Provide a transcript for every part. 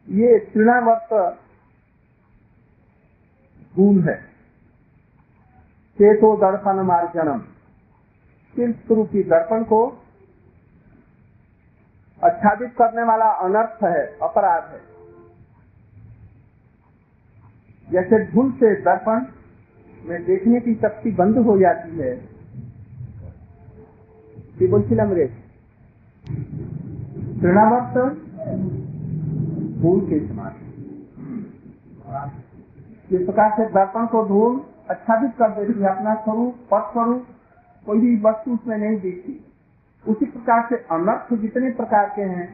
ये तृणावर्त गुण है। चेतो दर्शन मार्जनम, चित्त रूपी दर्पण को आच्छादित करने वाला अनर्थ है, अपराध है। जैसे धूल से दर्पण में देखने की शक्ति बंद हो जाती है, बोलছিলাম रे, तृणावर्त धूल के समान। इस प्रकार से दर्पण को धूल आच्छादित कर देती है, अपना स्वरूप, पद स्वरूप कोई भी वस्तु उसमें नहीं दिखती। उसी प्रकार से अनर्थ जितने प्रकार के हैं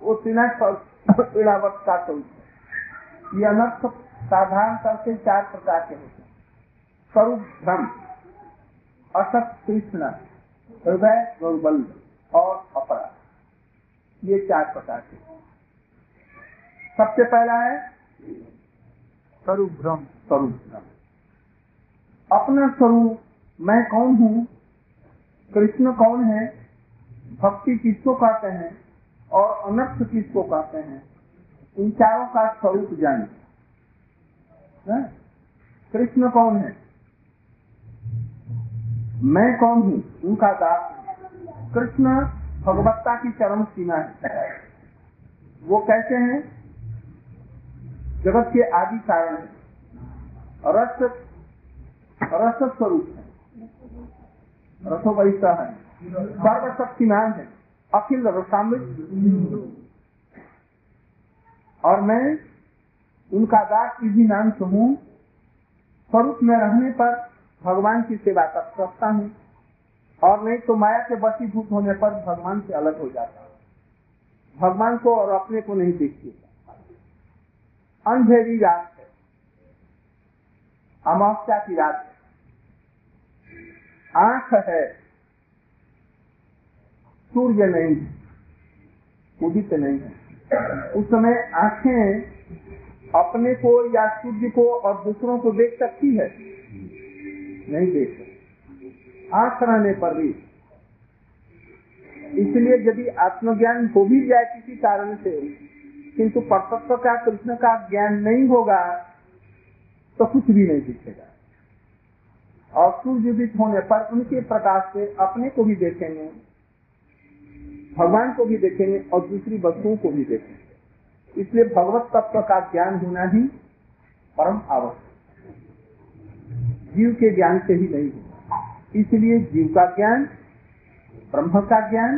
वो तृणावर्त का स्वरूप है। ये अनर्थ साधारण करके 4 प्रकार के होते हैं। स्वरूप भ्रम, असत तृष्णा, हृदय गौरबल और अपराध, ये 4 प्रकार के। सबसे पहला है स्वरूप भ्रम। स्वरूप भ्रम, अपना स्वरूप, मैं कौन हूँ, कृष्ण कौन है, भक्ति किसको कहते हैं और अनर्थ किसको कहते हैं, इन चारों का स्वरूप जाने। कृष्ण कौन है, मैं कौन हूँ, उनका दास। कृष्ण भगवत्ता की चरम सीमा है। वो कैसे हैं, जगत के आदि कारण है, रस स्वरूप है, रसो वैसा है, सर्वशक्तिमान है, अखिल रसामृत। और मैं उनका दास विधि नाम से हूँ। स्वरूप में रहने पर भगवान की सेवा करता हूँ, और नहीं तो माया के वशीभूत होने पर भगवान से अलग हो जाता हूँ। भगवान को और अपने को नहीं देखती। अंधेरी रात है, अमावस्या की रात है, आंख है, सूर्य नहीं, उदित नहीं है। उस समय आंखें अपने को या सूर्य को और दूसरों को देख सकती है? नहीं देख सकती, आंख रहने पर भी। इसलिए यदि आत्मज्ञान हो भी जाए किसी कारण से, किंतु परतत्व का, कृष्ण का ज्ञान नहीं होगा तो कुछ भी नहीं दिखेगा। और सूर्योदित होने पर उनके प्रकाश से अपने को भी देखेंगे, भगवान को भी देखेंगे और दूसरी वस्तुओं को भी देखेंगे। इसलिए भगवत तत्व का ज्ञान होना ही परम आवश्यक। जीव के ज्ञान से ही नहीं होगा। इसलिए जीव का ज्ञान, ब्रह्म का ज्ञान,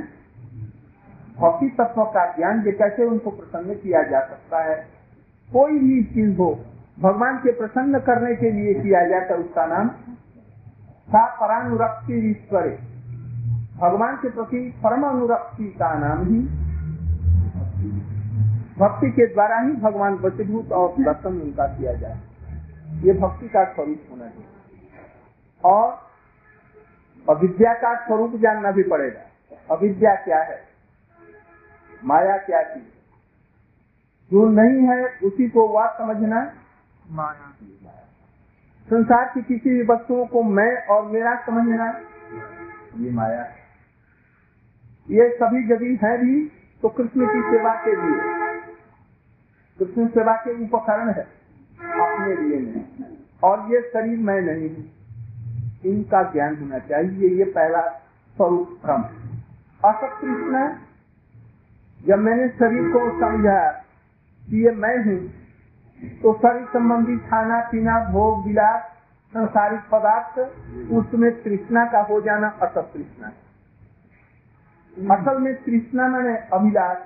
भक्ति तत्व का ज्ञान, ये कैसे उनको प्रसन्न किया जा सकता है। कोई भी चीज हो भगवान के प्रसन्न करने के लिए किया जाता है, उसका नाम सा परानुरक्ति ईश्वरे, भगवान के प्रति परम अनुरक्ति का नाम ही भक्ति के द्वारा ही भगवान वशीभूत और दर्शन उनका किया जाए। ये भक्ति का स्वरूप होना चाहिए। और अविद्या का स्वरूप जानना भी पड़ेगा। अविद्या क्या है, माया क्या चीज, जो नहीं है उसी को वह समझना माया। संसार की किसी भी वस्तुओं को मैं और मेरा समझना, ये माया है। ये सभी जगह है भी तो कृष्ण की सेवा के लिए, कृष्ण सेवा के उपकरण है, अपने लिए नहीं। और ये शरीर मैं नहीं हूँ, इनका ज्ञान होना चाहिए। ये पहला स्वरूप भ्रम। असत कृष्ण, जब मैंने शरीर को समझा कि ये मैं हूँ, तो शरीर संबंधी खाना पीना, भोग विलास, संसारिक पदार्थ, उसमें तृष्णा का हो जाना असत तृष्णा है। असल में तृष्णा मैंने अभिलाष।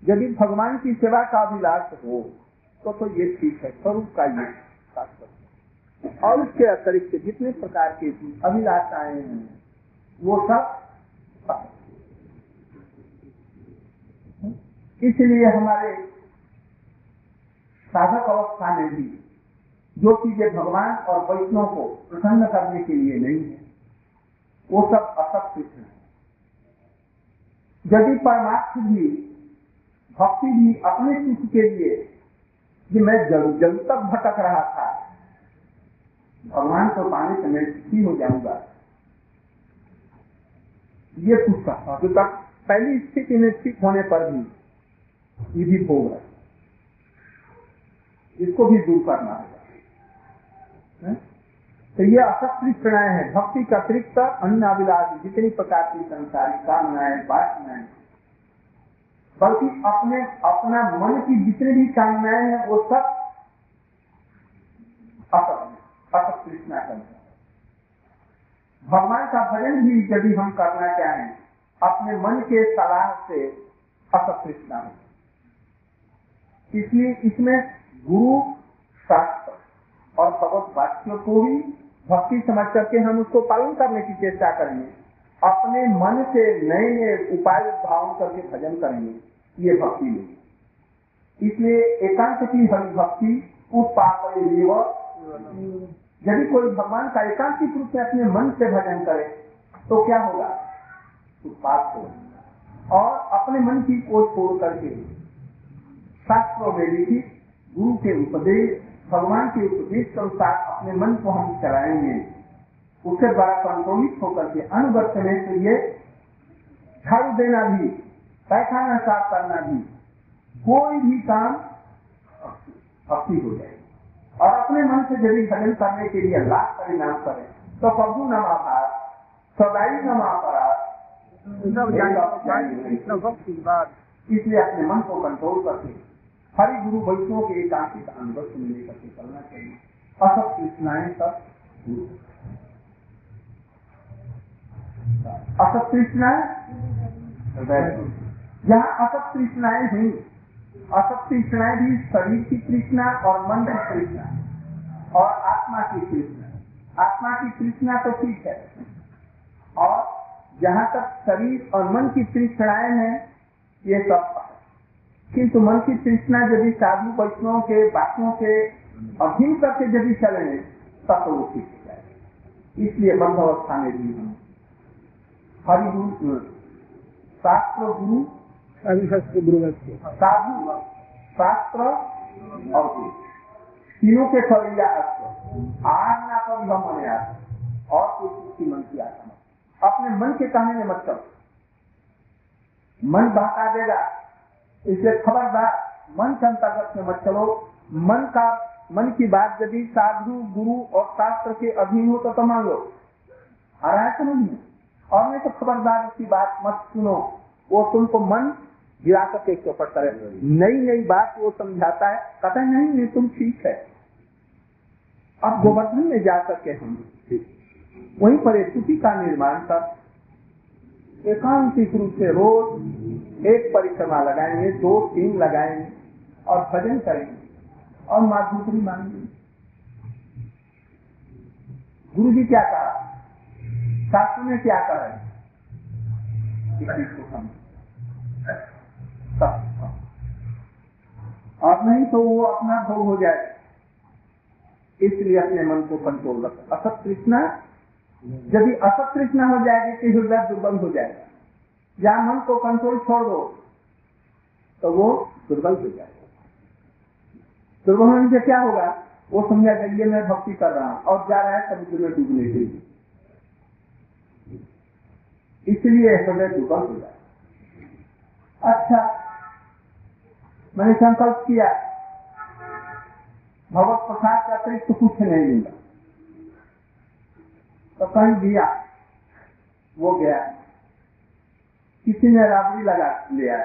यदि भगवान की सेवा का अभिलाष हो तो ये ठीक है, स्वरूप का ये तात्पर्य। और उसके अतिरिक्त जितने प्रकार के अभिलाषाएं हैं वो सब, इसलिए हमारे साधक अवस्था में भी जो चीजें भगवान और वैष्णव को प्रसन्न करने के लिए नहीं है, वो सब असत कृष्ण है। यदि परमार्थ भी, भक्ति भी अपने सुख के लिए, कि मैं जल तक भटक रहा था, भगवान को पाने से मैं सुखी हो जाऊंगा, ये कुछ कहा। तो तक पहली स्थिति में स्थित होने पर भी ये भी भोग है, इसको भी दूर करना है। तो ये असत तृष्णाएं है। भक्ति का अतिरिक्त अन्य अभिलाष जितनी प्रकार की संसारिक कामनाएं, वासनाएं, बल्कि अपना मन की जितनी भी कामनाएं हैं वो सब असत तृष्णा करते हैं। भगवान का भजन भी यदि हम करना चाहें अपने मन के सलाह से असत तृष्णा है। इसलिए इसमें गुरु शास्त्र और भगवत वाक्यों को भी भक्ति समझ करके हम उसको पालन करने की चेष्टा करेंगे। अपने मन से नए नए उपाय भाव करके भजन करेंगे, ये भक्ति नहीं। इसलिए एकांत की हरि भक्ति उपाप यदि कोई भगवान का एकांतिक रूप में अपने मन से भजन करे तो क्या होगा? उत्पात होगा। और अपने मन की को छोड़ करके शास्त्रों में लिखित गुरु के उपदेश, भगवान के उपदेश के अनुसार अपने मन को हम चलाएंगे, उसके द्वारा कंट्रोलित होकर के अनुगत में तो ये झाड़ू देना भी, पैखाना साफ करना भी, कोई भी काम भक्ति हो जाए। और अपने मन से यदि भजन करने के लिए लाभ परिणाम करें तो प्रभु नमाभार सदाई नमापरा, इसलिए अपने मन को कंट्रोल करके हरि गुरु वैष्णव के एकांतिक अनुभव से मिले करके चलना चाहिए। असत तृष्णाएं सब दूर, असत तृष्णाएं यहाँ असत तृष्णाएं हुई। असत तृष्णाएं भी शरीर की तृष्णा और मन की तृष्णा और आत्मा की तृष्णा। आत्मा की तृष्णा तो ठीक है, और जहाँ तक शरीर और मन की तृष्णाएं हैं ये सब, किंतु मन की तृष्णा यदि साधु वैष्णव के बातों के अधीन करके यदि चलेंगे तब तो वो ठीक हो जाएगा। इसलिए बंध अवस्था में भी हम हरि गुरु शास्त्र गुरु साधु शास्त्र और तीनों के फरिया आज ना कभी हम मने और कोई मन की आत्मा अपने मन के कहने में मत चलो, मन बहका देगा। इसलिए खबरदार मन के अंतर्गत में मत चलो। मन की बात यदि साधु गुरु और शास्त्र के अधीन हो तो मान लो, आ रहा है समझ में, और नहीं तो खबरदार उसकी बात मत सुनो। वो तुमको मन गिरा करके चौपट करे, नई नई बात वो समझाता है, कहता है नहीं नहीं तुम ठीक है। अब गोवर्धन में जा करके हम वहीं पर एक स्तुति का निर्माण कर एकांतिक रूप से रोज एक परिक्रमा लगाएंगे, 2-3 लगाएंगे और भजन करेंगे और माधुरी मांगेंगे। गुरु जी क्या कहा, शास्त्र ने क्या कहा है, और नहीं तो वो अपना भोग हो जाए। इसलिए अपने मन को कंट्रोल रखो। असत तृष्णा, यदि असत तृष्णा हो जाएगी तो हृदय दुर्बल हो जाएगा। जहाँ मन को कंट्रोल छोड़ दो तो वो दुर्बल हो जाएगा। दुर्बल होने से क्या होगा, वो समझा जाइए मैं भक्ति कर रहा हूँ और जा रहा है समुद्र में डूबने के लिए। इसलिए हृदय दुर्बल हो जाएगा। अच्छा, मैंने संकल्प किया भगवत प्रसाद का अतिरिक्त तो कुछ नहीं मिला, तो कहीं दिया, वो गया, किसी ने राबड़ी लगा लिया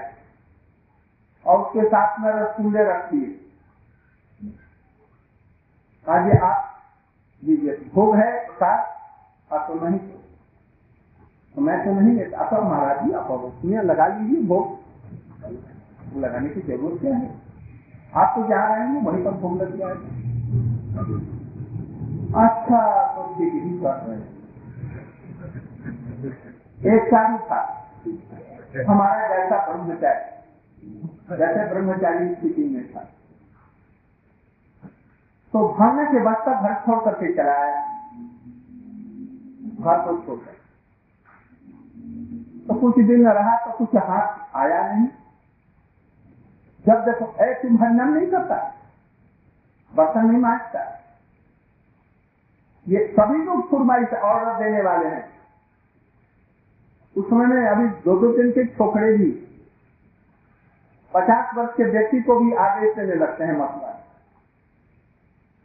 और उसके साथ में रसगुल्ले रख दिए। आज आप लीजिए, भोग है प्रसाद, आप तो नहीं, तो मैं तो नहीं लेता। आप महाराज जी आप उसमें लगा लीजिए भोग, लगाने की जरूरत क्या है, आप तो जा रहे हैं वहीं पर भोग लग जाएगा। अच्छा, तो डिग्री कर रहे हैं। एक साधु था हमारा जैसा ब्रह्मचारी, जैसे ब्रह्मचारी स्थिति में था, तो भावना के बाद घर छोड़ करके चला आया। घर को छोड़कर तो कुछ दिन रहा तो कुछ हाथ आया नहीं। जब देखो ऐसे भंजन नहीं करता, बर्तन नहीं मांगता, ये सभी लोग फुरमाई से ऑर्डर देने वाले हैं। उस समय में अभी 2-2 दिन के छोकरे भी 50 वर्ष के व्यक्ति को भी आदेश देने लगते हैं मथुरा,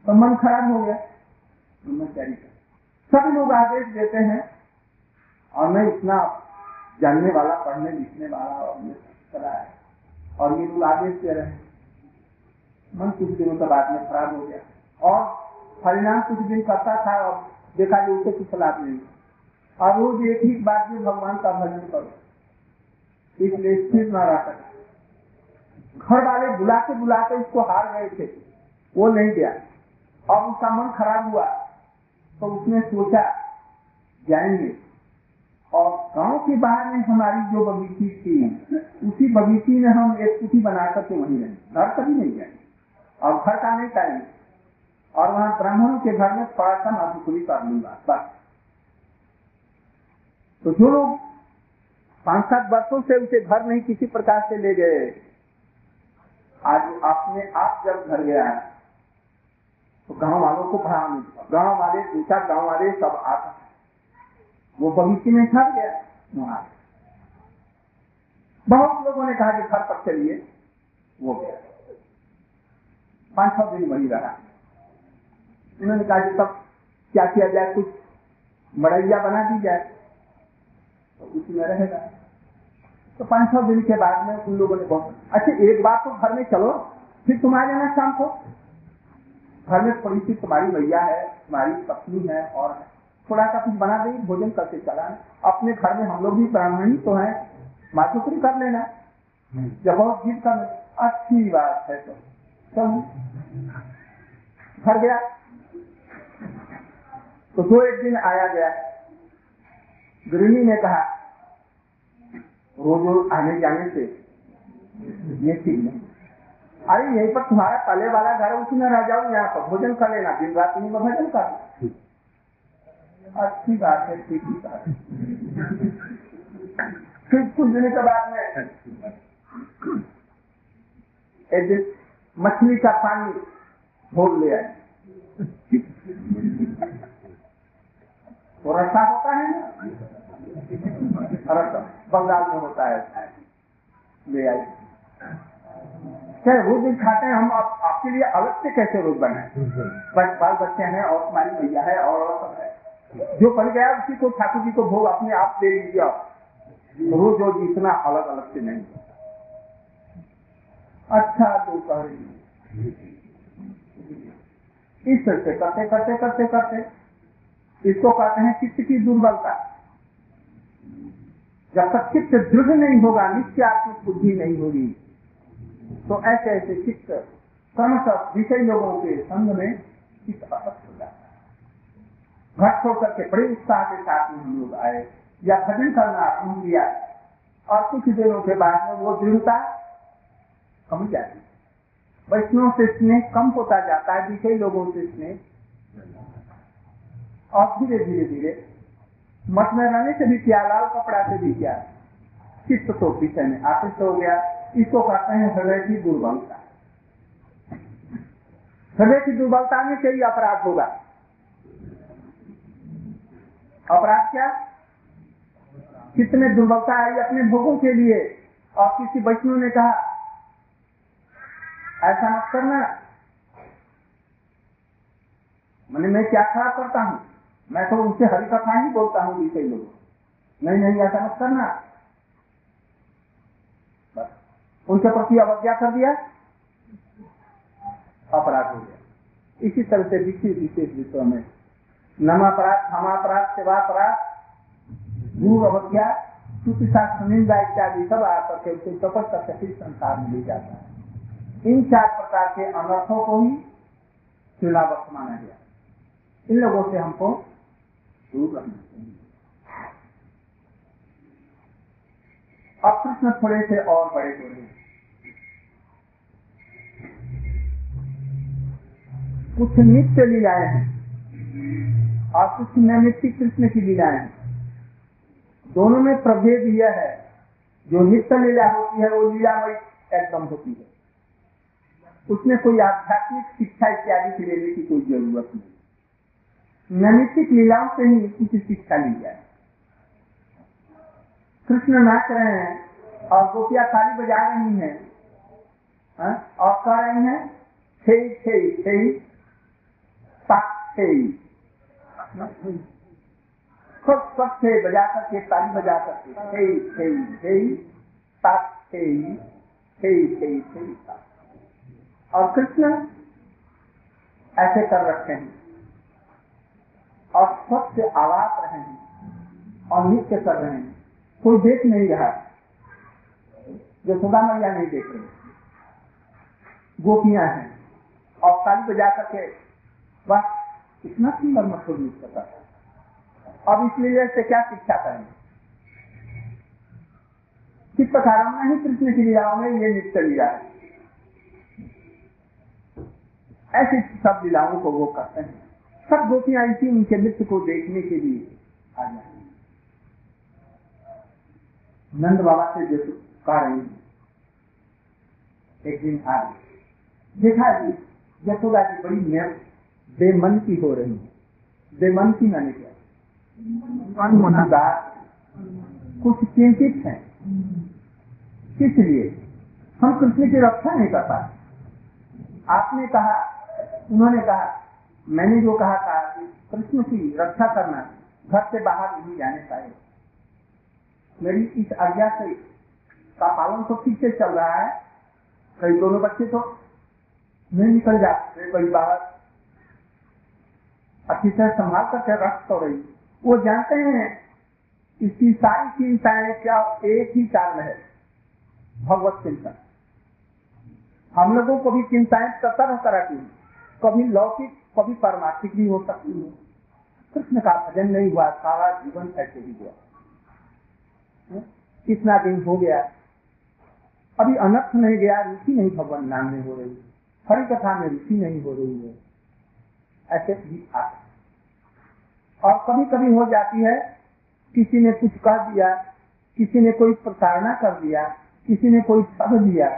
तो मन खराब हो गया। ब्रह्मचारी सभी लोग आदेश देते हैं और मैं इतना जानने वाला, पढ़ने लिखने वाला और ये करा है, और ये लोग आदेश दे रहे हैं। मन कुछ दिनों के बाद में खराब हो गया और परिणाम कुछ दिन करता था और देखा कि उसे कुछ लाभ नहीं। और रोज एक ही बात भी भगवान का भजन करो, इसलिए स्थिर न रह सके। घर वाले बुलाते बुलाते उसको हार गए थे, वो नहीं गया और उसका मन खराब हुआ, तो उसने सोचा जाएंगे। और गांव के बाहर में हमारी जो बगीची थी, उसी बगीची में हम एक कुटी बना करके वहीं रहेंगे, घर कभी नहीं जाएंगे और घर का नहीं करेंगे, और वहां ब्राह्मणों के घर में थोड़ा सा माधुपुरी कर लूंगा बस। तो जो लोग 5-7 वर्षों से उसे घर नहीं किसी प्रकार से ले गए, आज अपने आप जब घर गया तो गांव वालों को भरा नहीं, गांव वाले 2-4 गांव वाले सब आता, वो बगीचे में घर गया। वहां बहुत लोगों ने कहा कि घर पर चलिए, वो गया। 5-6 दिन वही रहा। उन्होंने कहा कि तब क्या किया जाए, कुछ मड़ैया बना दी जाए तो उसी में रहेगा। तो 5-6 दिन के बाद में उन लोगों ने बहुत, अच्छा एक बार तो घर में चलो, फिर तुम आ जाना शाम को। घर में थोड़ी सी तुम्हारी मैया है, तुम्हारी पत्नी है, और थोड़ा सा कुछ बना देगी, भोजन करके चला। अपने घर में हम लोग भी ब्राह्मण ही तो हैं, मातुकरी कर लेना, जब बहुत जीत कर, अच्छी बात है। तो चल घर गया तो 2-1 दिन आया गया। गृहिणी ने कहा रोज रोज आने जाने से ये ठीक नहीं, अरे यहीं पर तुम्हारा पहले वाला घर, उसमें रह जाओ, यहाँ पर भोजन कर लेना, दिन रात में भोजन कर। अच्छी बात है, ठीक ही बात है। फिर कुछ दिन के बाद में एक दिन मछली का पानी भोग ले आए। वो रसा होता है ना, रसा बंगाल में होता है, ले आए। क्या रोज दिन खाते हैं हम, आपके लिए अलग से कैसे रोज बनाए? बाल बच्चे हैं और तुम्हारी भैया है और सब है, जो बन गया उसी को ठाकुर जी को भोग अपने आप दे लीजिए। रोज रोज इतना अलग अलग से नहीं। अच्छा तो कह रही, इस तरह से करते करते करते करते इसको कहते हैं चित्त की दुर्बलता। जब तक चित्त दृढ़ नहीं होगा, नित्यात्मिक बुद्धि नहीं होगी, तो ऐसे ऐसे चित्त क्रमशः विषय लोगों के संग में चित्त असक्त हो जाता है। घर छोड़ करके बड़े उत्साह के साथ में हम लोग आए या भजन करना आरम्भ किया, और कुछ दिनों के बाद में वो दृढ़ता कम जाती है। वैष्णव से स्नेह कम होता जाता है, विषय लोगों से स्नेह, और धीरे धीरे धीरे मठ में रहने से भी क्या, लाल कपड़ा से भी क्या, चित्त तो विषय में आकृष्ट हो गया। इसको कहते हैं हृदय की दुर्बलता। हृदय की दुर्बलता में कई अपराध होगा। अपराध क्या? चित्त में दुर्बलता आई अपने भोगों के लिए, और किसी वैष्णव ने कहा ऐसा मत करना, मैंने मैं क्या खराब करता हूँ, मैं तो उनसे हरि कथा ही बोलता हूँ विषय लोग, नहीं नहीं ऐसा मत करना, बस उनके प्रति अवज्ञा कर दिया, अपराध हो गया। इसी तरह से विशेष विषयों में नमापराध, क्षमापराध, सेवापराध, दूर अवज्ञा, स्तुति शास्त्र निंदा इत्यादि सब आकर के उसे तपस करके संसार में ले जाता है। इन 4 प्रकार के अनर्थों को ही श्रीलावत माना गया। इन लोगों से हमको दूर रहना चाहिए। अब कृष्ण थोड़े से और बड़े हो रहे हैं। कुछ नित्य लीलाएं हैं और कुछ नैमित्तिक कृष्ण की लीलाएं हैं। दोनों में प्रभेद यह है, जो नित्य लीला होती है वो लीलामयी एकदम होती है, उसमें कोई आध्यात्मिक शिक्षा इत्यादि की लेने की कोई जरूरत नहीं। नैमित्तिक लीलाओं से ही कुछ शिक्षा ली जाए। कृष्ण नाच रहे हैं और गोपियां ताली बजा रही हैं, और कह रही हैं छे छे छे सात छे, खूब सबसे बजा करके ताली बजा करके छे छे छे सात छे छे छे छे सात। और कृष्ण ऐसे कर रखे हैं और सबसे आवाज रहे हैं और नृत्य कर रहे हैं, कोई देख नहीं रहा, यशोदा मैया नहीं देख रही, गोपियां हैं और ताली बजा करके वह इतना सुंदर मशहूर नृत्य करता है। अब इसलिए से क्या शिक्षा करेंगे? किस प्रकार नहीं कृष्ण की लीलाओं में ये नृत्य लीला है, ऐसी सब लीलाओं को वो करते हैं। सब गोपियां इसी उनके नृत्य को देखने के लिए आ जाए। नंद बाबा से जो कह रही है, एक दिन आ देखा जी यशोदा जी बड़ी बेमन की हो रही है। बेमन की मैंने क्या कुछ चिंतित है, किस लिए? हम कृष्ण की रक्षा नहीं कर पाए। आपने कहा, उन्होंने कहा, मैंने जो कहा था कि कृष्ण की रक्षा करना, घर से बाहर नहीं जाने पाए। मेरी इस आज्ञा से का पालन तो ठीक से चल रहा है, कई दोनों बच्चे तो नहीं निकल जाते, कोई बाहर अच्छी तरह संभाल करके रख तो रही। वो जानते हैं इसकी सारी चिंताएं क्या एक ही कारण है, भगवत चिंतन। हम लोगों को भी चिंताएं तरह तरह की, कभी लौकिक कभी पारमार्थिक भी हो सकती है। कृष्ण का भजन नहीं हुआ, सारा जीवन ऐसे ही हुआ। कितना दिन हो गया, अभी अनर्थ नहीं गया, रुचि नहीं भगवान नाम में हो रही, हरि कथा में रुचि नहीं हो रही है, ऐसे भी आते। और कभी कभी हो जाती है, किसी ने कुछ कह दिया, किसी ने कोई प्रताड़ना कर दिया, किसी ने कोई ठग दिया,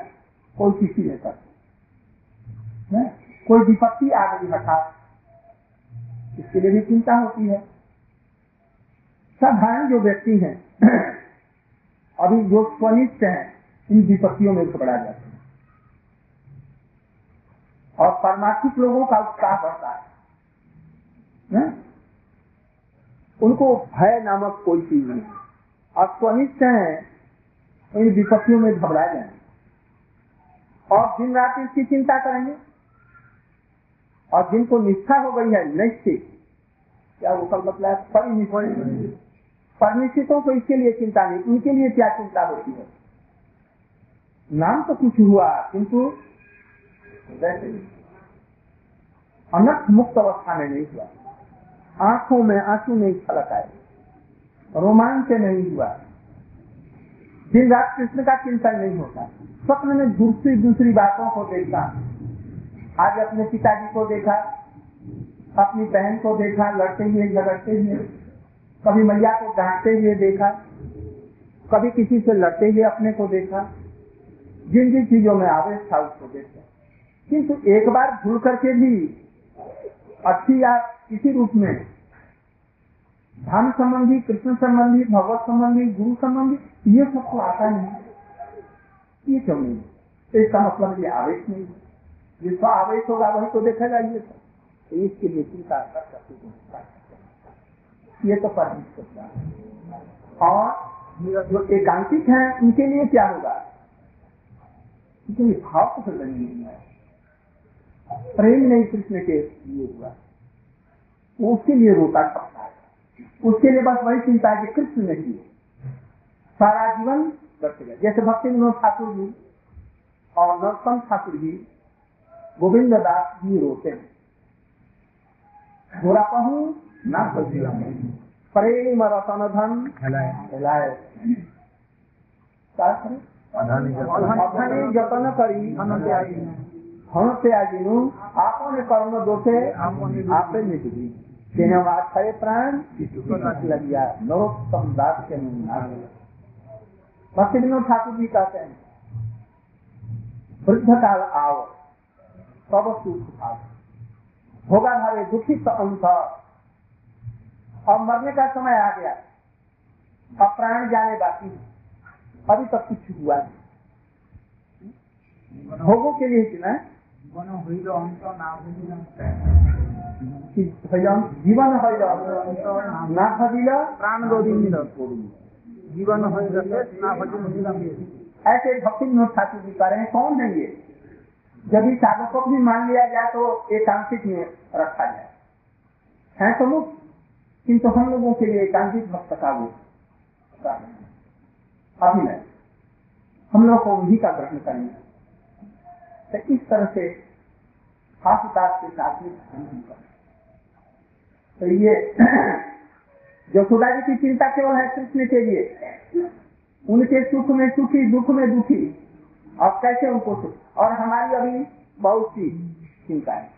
कोई किसी ने कर दिया, कोई विपत्ति आ गई हठात, इसके लिए भी चिंता होती है। साधारण जो व्यक्ति हैं अभी जो स्वनिष्ठ हैं, इन विपत्तियों में घबरा जाते हैं और परमार्थिक लोगों का उत्साह बढ़ता है। उनको भय नामक कोई चीज नहीं, और स्वनिष्ठ हैं इन विपत्तियों में घबरा जाएंगे और दिन रात इसकी चिंता करेंगे। और जिनको निष्ठा हो गई है, नैष्ठिक, क्या वो कल बतलाया, परिनिष्ठितों को इसके लिए चिंता नहीं, उनके लिए क्या चिंता होती है? नाम तो कुछ हुआ, किंतु अनर्थ मुक्त अवस्था में नहीं हुआ, आंखों में आंसू नहीं छलक आए, रोमांच नहीं हुआ, दिन रात कृष्ण का चिंतन नहीं होता, स्वप्न में दूसरी बातों को देखा। आज अपने पिताजी को देखा, अपनी बहन को देखा, लड़ते हुए झगड़ते हुए, कभी मैया को डांटते हुए देखा, कभी किसी से लड़ते हुए अपने को देखा, जिन जिन चीजों में आवेश था उसको देखा। किंतु एक बार भूल करके भी अच्छी या किसी रूप में धर्म संबंधी, कृष्ण संबंधी, भगवत संबंधी, गुरु संबंधी, ये सब तो आता नहीं। ये क्यों नहीं? इसका मतलब ये आवेश नहीं है। जिसका आवेश होगा वही तो देखेगा ये सब। तो इसके लिए चिंता कर सकते, ये तो परमेश्वर है। और जो एकांतिक हैं उनके लिए क्या होगा? क्योंकि भाव तो फिर नहीं है, प्रेम नहीं कृष्ण के लिए हुआ, उसके लिए रोता पड़ता है। उसके लिए बस वही चिंता है कि कृष्ण नहीं, सारा जीवन करते गए। जैसे भक्ति विनोद ठाकुर जी और नरोत्तम ठाकुर जी, गोविंद दास जी रोते हैं, गोरा पहू ना प्रेम रतन धन हिलाए, जतन करी हम त्यागिनु आपने कर्म दोषे आपे निकली छे प्राण लगिया नरोत्तम दास के भक्ति विनोद ठाकुर जी कहते हैं, वृद्ध काल आओ सब सुख भाव होगा भावे दुखी तो अंत। अब मरने का समय आ गया, अब प्राण जाने बाकी, अभी तक कुछ हुआ नहीं। भोगों के लिए चुना है। जीवन ना भजिला प्राण जीवन ऐसे भक्ति विनोद ठाकुर जी कह रहे हैं। कौन है ये? जब इस साधक को भी मान लिया जाए तो एकांकिक में रखा जाए है तो मुक्त, किंतु हम लोगों के लिए एकांकिक भक्त का वो अभिनय हम लोग को उन्हीं का ग्रहण करेंगे। तो इस तरह से खासदास के साथ में तो ये यशोदा जी की चिंता केवल है कृष्ण के लिए, उनके सुख में सुखी दुख में दुखी, और कैसे उनको सुख, और हमारी अभी बहुत सी चिंता है।